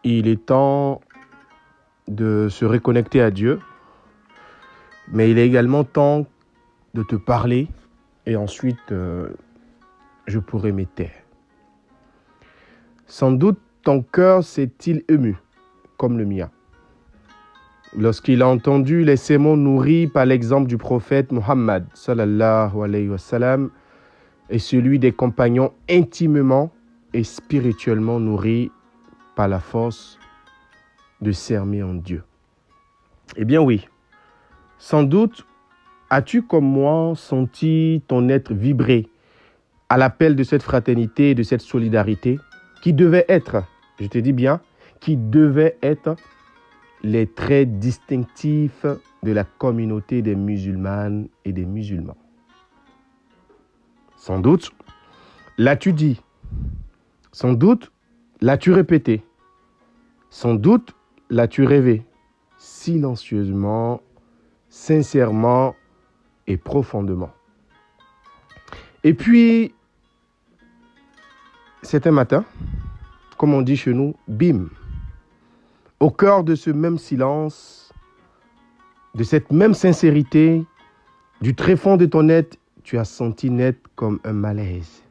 il est temps de se reconnecter à Dieu, mais il est également temps de te parler et ensuite je pourrai me taire. Sans doute ton cœur s'est-il ému comme le mien lorsqu'il a entendu les sermons nourris par l'exemple du prophète Muhammad sallallahu alayhi wa sallam et celui des compagnons intimement et spirituellement nourris par la force de s'aimer en Dieu. Eh bien oui, sans doute as-tu comme moi senti ton être vibrer à l'appel de cette fraternité et de cette solidarité qui devait être, je te dis bien, qui devait être les traits distinctifs de la communauté des musulmanes et des musulmans. Sans doute l'as-tu dit, sans doute l'as-tu répété, sans doute l'as-tu rêvé, silencieusement, sincèrement et profondément. Et puis, c'est un matin, comme on dit chez nous, bim, au cœur de ce même silence, de cette même sincérité, du tréfonds de ton être, tu as senti naître comme un malaise.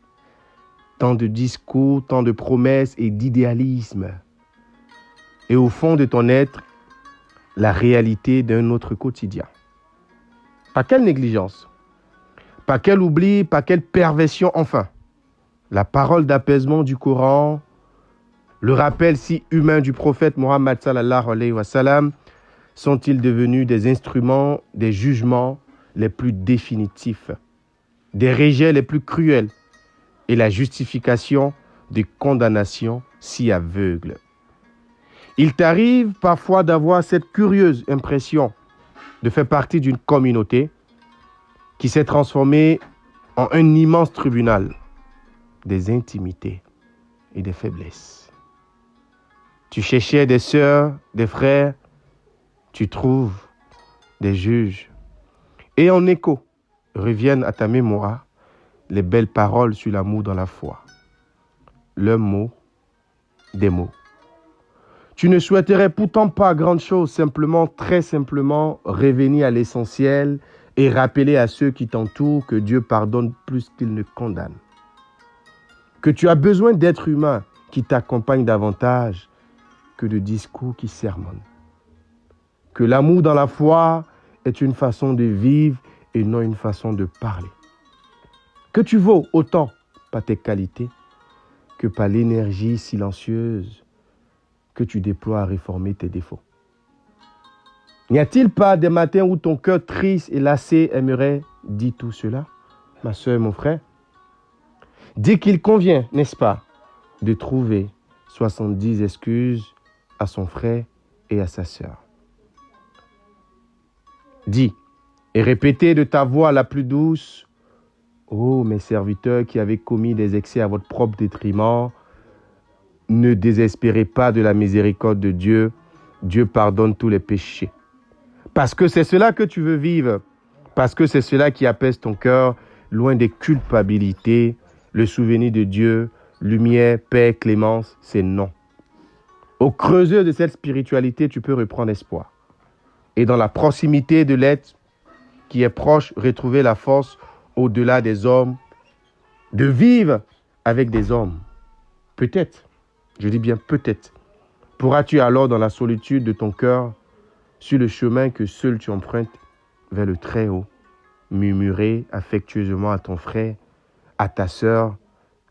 Tant de discours, tant de promesses et d'idéalisme. Et au fond de ton être, la réalité d'un autre quotidien. Pas quelle négligence, pas quel oubli, pas quelle perversion enfin. La parole d'apaisement du Coran, le rappel si humain du prophète Muhammad sallallahu alayhi wa sallam, sont-ils devenus des instruments des jugements les plus définitifs, des rejets les plus cruels et la justification des condamnations si aveugles. Il t'arrive parfois d'avoir cette curieuse impression de faire partie d'une communauté qui s'est transformée en un immense tribunal des intimités et des faiblesses. Tu cherchais des sœurs, des frères, tu trouves des juges. Et en écho, reviennent à ta mémoire les belles paroles sur l'amour dans la foi. Leurs mots, des mots. Tu ne souhaiterais pourtant pas grande chose, simplement, très simplement, revenir à l'essentiel et rappeler à ceux qui t'entourent que Dieu pardonne plus qu'il ne condamne. Que tu as besoin d'êtres humains qui t'accompagnent davantage que de discours qui sermonnent. Que l'amour dans la foi est une façon de vivre et non une façon de parler. Que tu vaux autant par tes qualités que par l'énergie silencieuse que tu déploies à réformer tes défauts. N'y a-t-il pas des matins où ton cœur triste et lassé aimerait dire tout cela, ma soeur et mon frère? Dis qu'il convient, n'est-ce pas, de trouver 70 excuses à son frère et à sa sœur. Dis et répétez de ta voix la plus douce: ô mes serviteurs qui avez commis des excès à votre propre détriment, ne désespérez pas de la miséricorde de Dieu. Dieu pardonne tous les péchés. Parce que c'est cela que tu veux vivre. Parce que c'est cela qui apaise ton cœur, loin des culpabilités. Le souvenir de Dieu, lumière, paix, clémence, c'est non. Au creuset de cette spiritualité, tu peux reprendre espoir. Et dans la proximité de l'être qui est proche, retrouver la force au-delà des hommes, de vivre avec des hommes. Peut-être, je dis bien peut-être, pourras-tu alors dans la solitude de ton cœur, sur le chemin que seul tu empruntes vers le Très-Haut, murmurer affectueusement à ton frère, à ta sœur,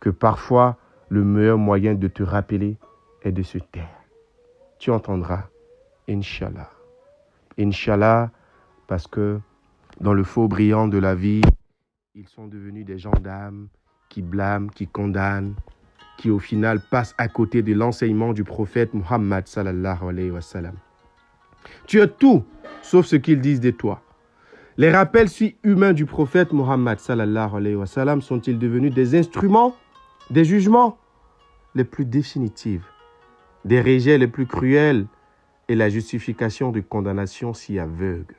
que parfois le meilleur moyen de te rappeler est de se taire. Tu entendras, Inch'Allah. Inch'Allah, parce que dans le faux brillant de la vie, ils sont devenus des gendarmes qui blâment, qui condamnent, qui au final passent à côté de l'enseignement du prophète Muhammad sallallahu alayhi wa sallam. Tu as tout, sauf ce qu'ils disent de toi. Les rappels si humains du prophète Muhammad sallallahu alayhi wa sallam sont-ils devenus des instruments, des jugements les plus définitifs, des rejets les plus cruels et la justification de condamnations si aveugles.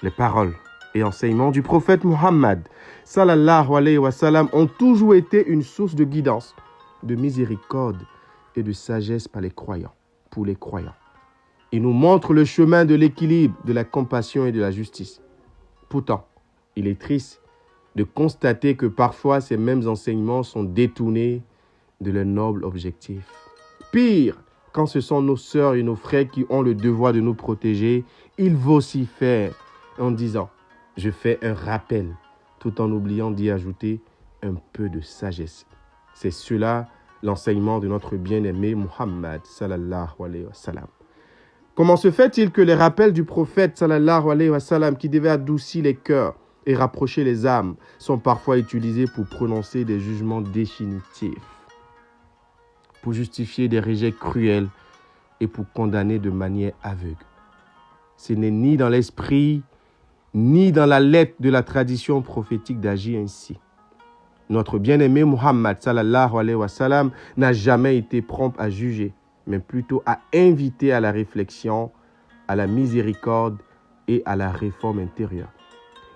Les paroles et enseignements du prophète Muhammad sallallahu alayhi wa sallam ont toujours été une source de guidance, de miséricorde et de sagesse par les croyants, pour les croyants. Il nous montre le chemin de l'équilibre, de la compassion et de la justice. Pourtant, il est triste de constater que parfois ces mêmes enseignements sont détournés de leur noble objectif. Pire, quand ce sont nos sœurs et nos frères qui ont le devoir de nous protéger, ils vocifèrent en disant « Je fais un rappel », tout en oubliant d'y ajouter un peu de sagesse. C'est cela l'enseignement de notre bien-aimé Muhammad sallallahu alayhi wa sallam. Comment se fait-il que les rappels du prophète sallallahu alayhi wa sallam, qui devaient adoucir les cœurs et rapprocher les âmes, sont parfois utilisés pour prononcer des jugements définitifs, pour justifier des rejets cruels et pour condamner de manière aveugle? Ce n'est ni dans l'esprit, ni dans la lettre de la tradition prophétique d'agir ainsi. Notre bien-aimé Muhammad sallallahu alayhi wa sallam n'a jamais été prompt à juger, mais plutôt à inviter à la réflexion, à la miséricorde et à la réforme intérieure.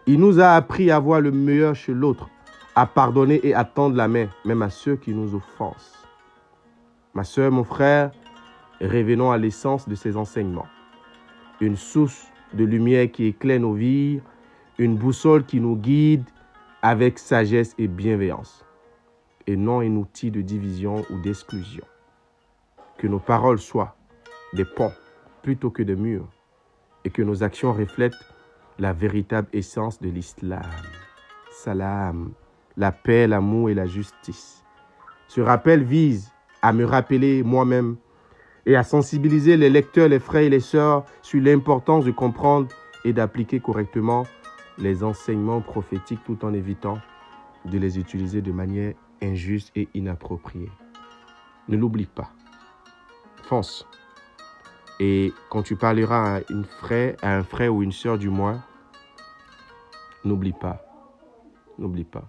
Il nous a appris à voir le meilleur chez l'autre, à pardonner et à tendre la main, même à ceux qui nous offensent. Ma sœur, mon frère, revenons à l'essence de ces enseignements. Une source de lumière qui éclaire nos vies, une boussole qui nous guide avec sagesse et bienveillance, et non un outil de division ou d'exclusion. Que nos paroles soient des ponts plutôt que des murs, et que nos actions reflètent la véritable essence de l'islam. Salam, la paix, l'amour et la justice. Ce rappel vise à me rappeler moi-même et à sensibiliser les lecteurs, les frères et les sœurs sur l'importance de comprendre et d'appliquer correctement les enseignements prophétiques tout en évitant de les utiliser de manière injuste et inappropriée. Ne l'oublie pas. Fonce. Et quand tu parleras à un frère ou une sœur du moins, n'oublie pas. N'oublie pas.